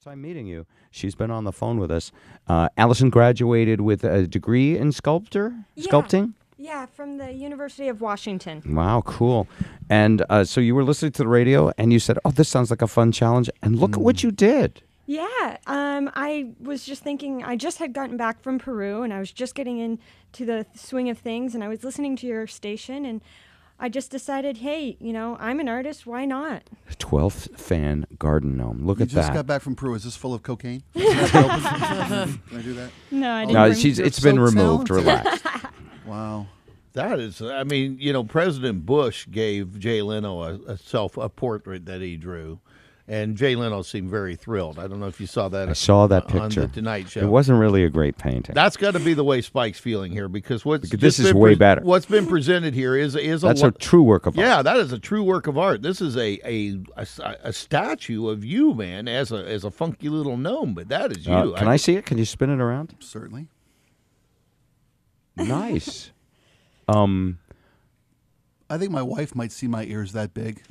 time meeting you. She's been on the phone with us. Alyson graduated with a degree in sculpting? Yeah, from the University of Washington. Wow, cool. And so you were listening to the radio and you said, oh, this sounds like a fun challenge. And look at what you did. Yeah, I was just thinking, I just had gotten back from Peru and I was just getting into the swing of things and I was listening to your station and I just decided, hey, I'm an artist, why not? 12th fan garden gnome. Look at that. You just got back from Peru. Is this full of cocaine? Can I do that? No, I didn't. No, bring it's been removed. Relax. Wow. That is, President Bush gave Jay Leno a portrait that he drew. And Jay Leno seemed very thrilled. I don't know if you saw that. I saw that picture. On the Tonight Show. It wasn't really a great painting. That's got to be the way Spike's feeling here because this is way better. What's been presented here is that's a true work of art. Yeah, that is a true work of art. This is a statue of you, man, as a funky little gnome. But that is you. Can I see it? Can you spin it around? Certainly. Nice. I think my wife might see my ears that big.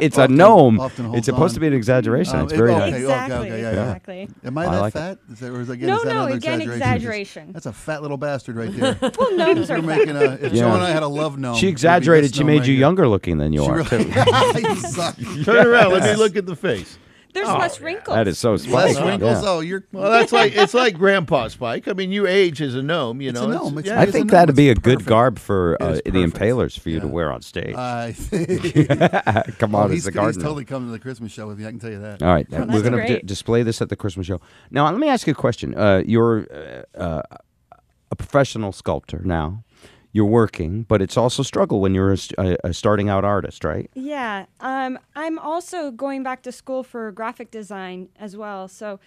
It's a gnome. It's supposed to be an exaggeration. It's very nice. Exactly. Am I that fat? No, again, exaggeration. That's a fat little bastard right there. Well, gnomes are fat. If Joe and I had a love gnome. She exaggerated. She made you younger looking than you are. Really, you suck. Turn around. Let me look at the face. There's less wrinkles. That is so Spike. Less wrinkles? Yeah. Oh, you're... Well, it's like Grandpa Spike. I mean, you age as a gnome, It's a gnome. I think that'd be a good perfect. garb for the perfect. Impalers for you to wear on stage. I think... Come on, as a He's gardener. totally coming to the Christmas show with me, I can tell you that. All right, Oh, we're going that's to display this at the Christmas show. Now, let me ask you a question. You're a professional sculptor now. You're working, but it's also a struggle when you're a starting out artist, right? Yeah. I'm also going back to school for graphic design as well. So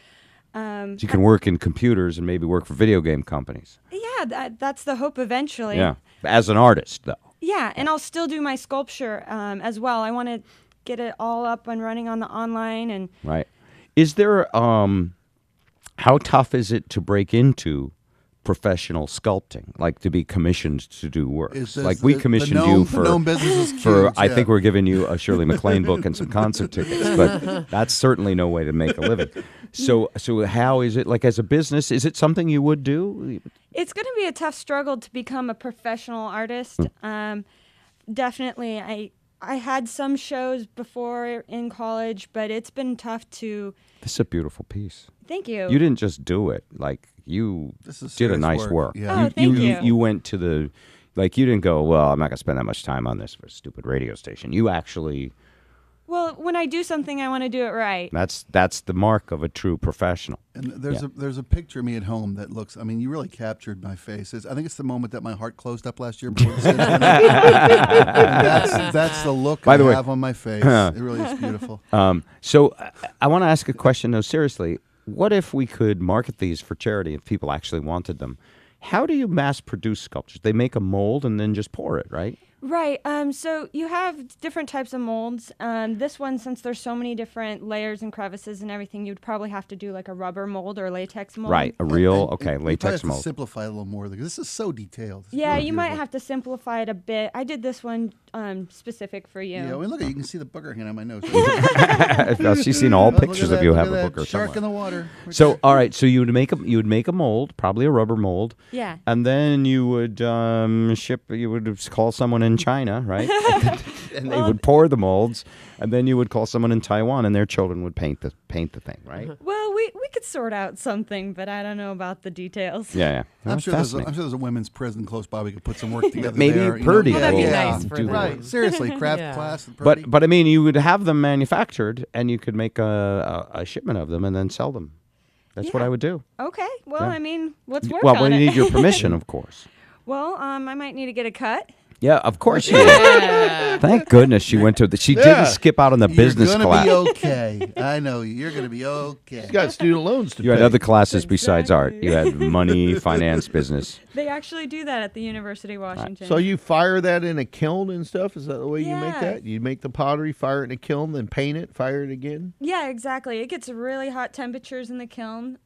you can work in computers and maybe work for video game companies. yeah, that's the hope eventually. Yeah, as an artist, though. Yeah, and I'll still do my sculpture as well. I want to get it all up and running on the online and. Right. Is there how tough is it to break into professional sculpting, like to be commissioned to do work? Like we commissioned you for gnome business is for huge, I think we're giving you a Shirley MacLaine book and some concert tickets, but that's certainly no way to make a living. So how is it, like, as a business, is it something you would do? It's going to be a tough struggle to become a professional artist. Definitely. I had some shows before in college, but it's been tough to... This is a beautiful piece. Thank you. You didn't just do it. Like, you did a nice work. Yeah. Oh, thank you. You went to the... Like, you didn't go, well, I'm not going to spend that much time on this for a stupid radio station. You actually... Well, when I do something, I want to do it right. That's the mark of a true professional. And there's a picture of me at home that looks. I mean, you really captured my face. I think it's the moment that my heart closed up last year. Before the that's the look By the way, have on my face. It really is beautiful. So I want to ask a question, though, seriously. What if we could market these for charity if people actually wanted them? How do you mass produce sculptures? They make a mold and then just pour it, right? Right. So you have different types of molds. This one, since there's so many different layers and crevices and everything, you'd probably have to do like a rubber mold or a latex mold. Right. A real, And you latex probably have to mold. simplify it a little more because this is so detailed. It's Yeah, really you might beautiful. have to simplify it a bit. I did this one specific for you. Yeah, I mean, look at you can see the booger hanging on my nose. She's seen all Look at pictures that, of you look have at a that booger shark in somewhere. the water. Right So, there. all right. So you would make a mold, probably a rubber mold. Yeah. And then you would you would call someone in China, right? And they would pour the molds, and then you would call someone in Taiwan, and their children would paint the thing, right? Well, we could sort out something, but I don't know about the details. Yeah. I'm sure there's a women's prison close by. We could put some work together. Maybe there, Purdy You know? that'd be will nice for do them. that. Right. Seriously, craft Yeah. class. At Purdy. But I mean, you would have them manufactured, and you could make a shipment of them and then sell them. That's what Yeah. I would do. Okay. Well, Yeah. I mean, let's work Well, on we it. need your permission, of course. Well, I might need to get a cut. Yeah, of course you did. Yeah. Thank goodness she went to she didn't skip out on the business You're class. gonna be okay. I know you're gonna be okay. He's got student loans to You pay. had other classes besides art. Exactly. You had money, finance, business. They actually do that at the University of Washington. So you fire that in a kiln and stuff? Is that the way you make Yeah. that? You make the pottery, fire it in a kiln, then paint it, fire it again? Yeah, exactly. It gets really hot temperatures in the kiln,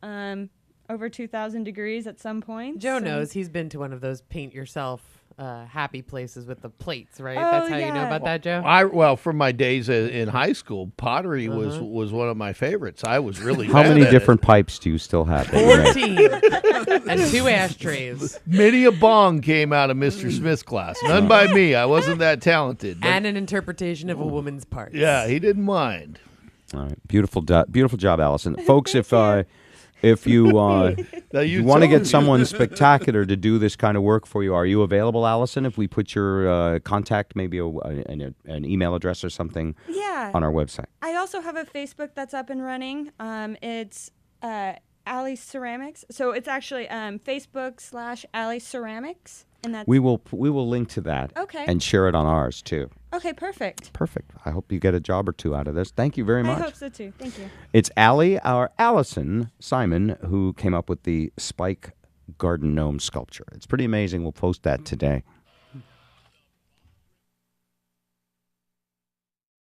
over 2,000 degrees at some point. Joe knows he's been to one of those paint yourself happy places with the plates, right? Oh, That's how you know yeah. about that, Joe? Well, from my days in high school, pottery was one of my favorites. I was really How bad many at different pipes do you still have? that you make? 14 and 2 ashtrays. Many a bong came out of Mr. Smith's class. None by me. I wasn't that talented. But And an interpretation of a woman's parts. yeah, he didn't mind. All right, beautiful job, Allison. Folks, if you Now, you want to told get me. someone spectacular to do this kind of work for you, are you available, Allison? If we put your contact, maybe an email address or something Yeah. on our website. I also have a Facebook that's up and running. It's Alley Ceramics. So it's actually Facebook/Alley Ceramics, and that's We will link to that Okay. and share it on ours too. okay. Perfect. Perfect. I hope you get a job or two out of this. Thank you very I much. hope so too. Thank you. It's Allison Simon who came up with the Spike Garden Gnome sculpture. It's pretty amazing. We'll post that today.